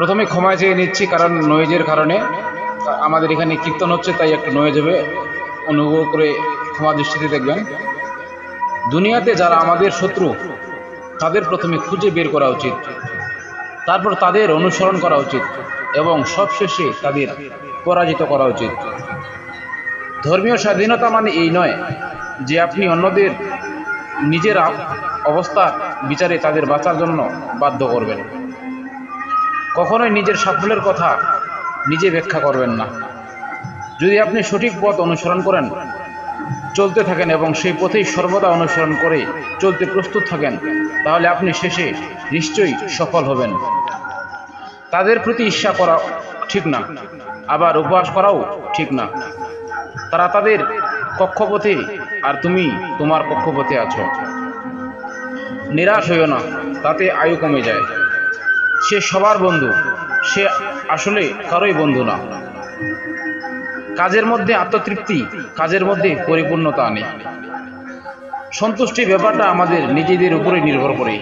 প্রথমে ক্ষমা চেয়ে নিচ্ছি, কারণ নয়েজের কারণে আমাদের এখানে কীর্তন হচ্ছে, তাই একটু নয়েজ হবে, অনুগ্রহ করে ক্ষমা দৃষ্টিতে দেখবেন। দুনিয়াতে যারা আমাদের শত্রু তাদের প্রথমে খুঁজে বের করা উচিত, তারপর তাদের অনুসরণ করা উচিত এবং সবশেষে তাদের পরাজিত করা উচিত। ধর্মীয় স্বাধীনতা মানে এই নয় যে আপনি অন্যদের নিজের অবস্থার বিচারে তাদের বাঁচার জন্য বাধ্য করবেন। কখনোই নিজের সাফল্যের কথা নিজে ব্যাখ্যা করবেন না। যদি আপনি সঠিক পথ অনুসরণ করেন, চলতে থাকেন এবং সেই পথেই সর্বদা অনুসরণ করে চলতে প্রস্তুত থাকেন, তাহলে আপনি শেষে নিশ্চয়ই সফল হবেন। তাদের প্রতি ঈর্ষা করা ঠিক না, আবার উপহাস করাও ঠিক না। তারা তাদের কক্ষপথে আর তুমি তোমার কক্ষপথে আছো। নিরাশ হইও না, তাতে আয়ু কমে যায়। সে সবার বন্ধু, সে আসলে কারোই বন্ধু না। কাজের মধ্যে আত্মতৃপ্তি, কাজের মধ্যে পরিপূর্ণতা আনে। সন্তুষ্টি ব্যাপারটা আমাদের নিজেদের উপরে নির্ভর করে।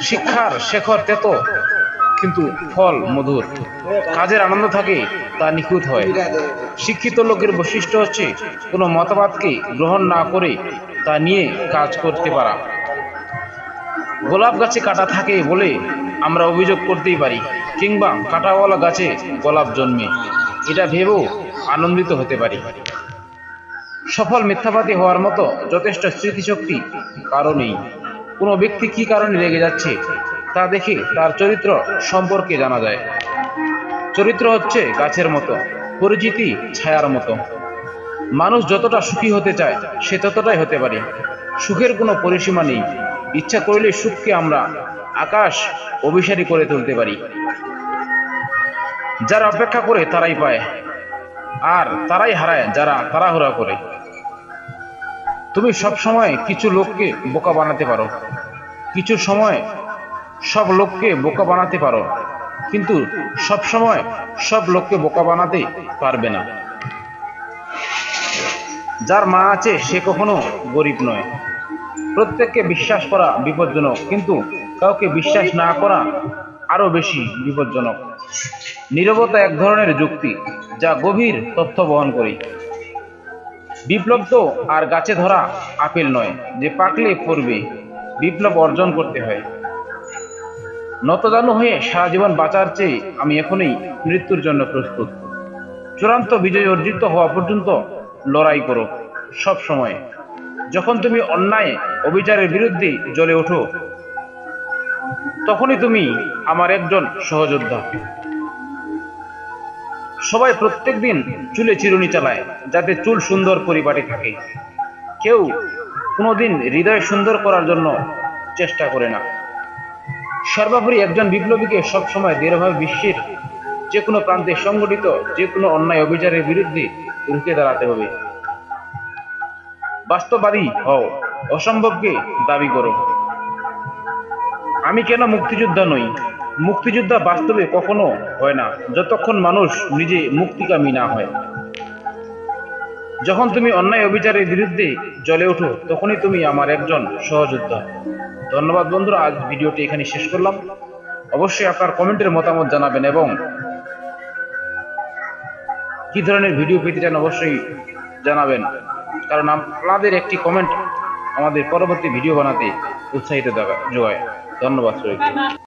শিক্ষার শেখর তেতো, কিন্তু ফল মধুর। কাজের আনন্দ থাকে, তা নিখুঁত হয়। শিক্ষিত লোকের বৈশিষ্ট্য হচ্ছে কোনো মতবাদকে গ্রহণ না করে তা নিয়ে কাজ করতে পারা। গোলাপ গাছে কাঁটা থাকে বলে আমরা অভিযোগ করতেই পারি, কিংবা কাঁটাওয়ালা গাছে গোলাপ জন্মে, এটা ভেবেও আনন্দিত হতে পারি। সফল মিথ্যাবাদী হওয়ার মতো যথেষ্ট স্মৃতিশক্তি কারো নেই। কোনো ব্যক্তি কী কারণে রেগে যাচ্ছে তা দেখে তার চরিত্র সম্পর্কে জানা যায়। চরিত্র হচ্ছে গাছের মতো, পরিচিতি ছায়ার মতো। মানুষ যতটা সুখী হতে চায় সে ততটাই হতে পারে। সুখের কোনো পরিসীমা নেই। ইচ্ছা করলে সুখকে আমরা আকাশ অভিসারী করে তুলতে পারি। যারা অপেক্ষা করে তারাই পায়, আর তারাই হারায় যারা তাড়াহুড়া করে। তুমি সব সময় কিছু লোককে বোকা বানাতে পারো, কিছু সময় সব লোককে বোকা বানাতে পারো, কিন্তু সব সময় সব লোককে বোকা বানাতে পারবে না। যার মা আছে সে কখনো গরিব নয়। প্রত্যেককে বিশ্বাস করা বিপজ্জনক, কিন্তু কাউকে বিশ্বাস না করা আরো বেশি বিপজ্জনক। নীরবতা এক ধরনের যুক্তি, যা গভীর তথ্য বহন করে। বিপ্লব তো আর গাছে ধরা আপেল নয় যে পাকলে পড়বে। বিপ্লব অর্জন করতে হয়। নতজানু হয়ে সারা জীবন বাঁচার চেয়ে আমি এখনই মৃত্যুর জন্য প্রস্তুত। চূড়ান্ত বিজয় অর্জিত হওয়া পর্যন্ত লড়াই করো সব সময়। যখন তুমি অন্যায় অবিচারের বিরুদ্ধে জ্বলে ওঠো, তখনই তুমি আমার একজন সহযোদ্ধা। সবাই প্রত্যেক দিন চুলে চিরুনি চালায় যাতে চুল সুন্দর পরিপাটি থাকে। কেউ কোনোদিন হৃদয় সুন্দর করার জন্য চেষ্টা করে না। সর্বোপরি একজন বিপ্লবীকে সবসময় দৃঢ়ভাবে বিশ্বের যে কোনো প্রান্তে সংগঠিত যে কোনো অন্যায় অবিচারের বিরুদ্ধে রুখে দাঁড়াতে হবে। বাস্তববাদী হও, অসম্ভবকে দাবি করো। আমি কেন মুক্তিযোদ্ধা নই? মুক্তিযোদ্ধা বাস্তবে কখনো হয় না যতক্ষণ মানুষ নিজে মুক্তিকামী না হয়। যখন তুমি অন্যায় অবিচারের বিরুদ্ধে জ্বলে ওঠো, তখনই তুমি আমার একজন সহযোদ্ধা। ধন্যবাদ বন্ধুরা, আজ ভিডিওটি এখানে শেষ করলাম। অবশ্যই আপনার কমেন্টের মতামত জানাবেন এবং কি ধরনের ভিডিও পেতে চান অবশ্যই জানাবেন, কারণ আপনাদের একটি কমেন্ট আমাদের পরবর্তী ভিডিও বানাতে উৎসাহিত যোগায়। ধন্যবাদ সবাইকে।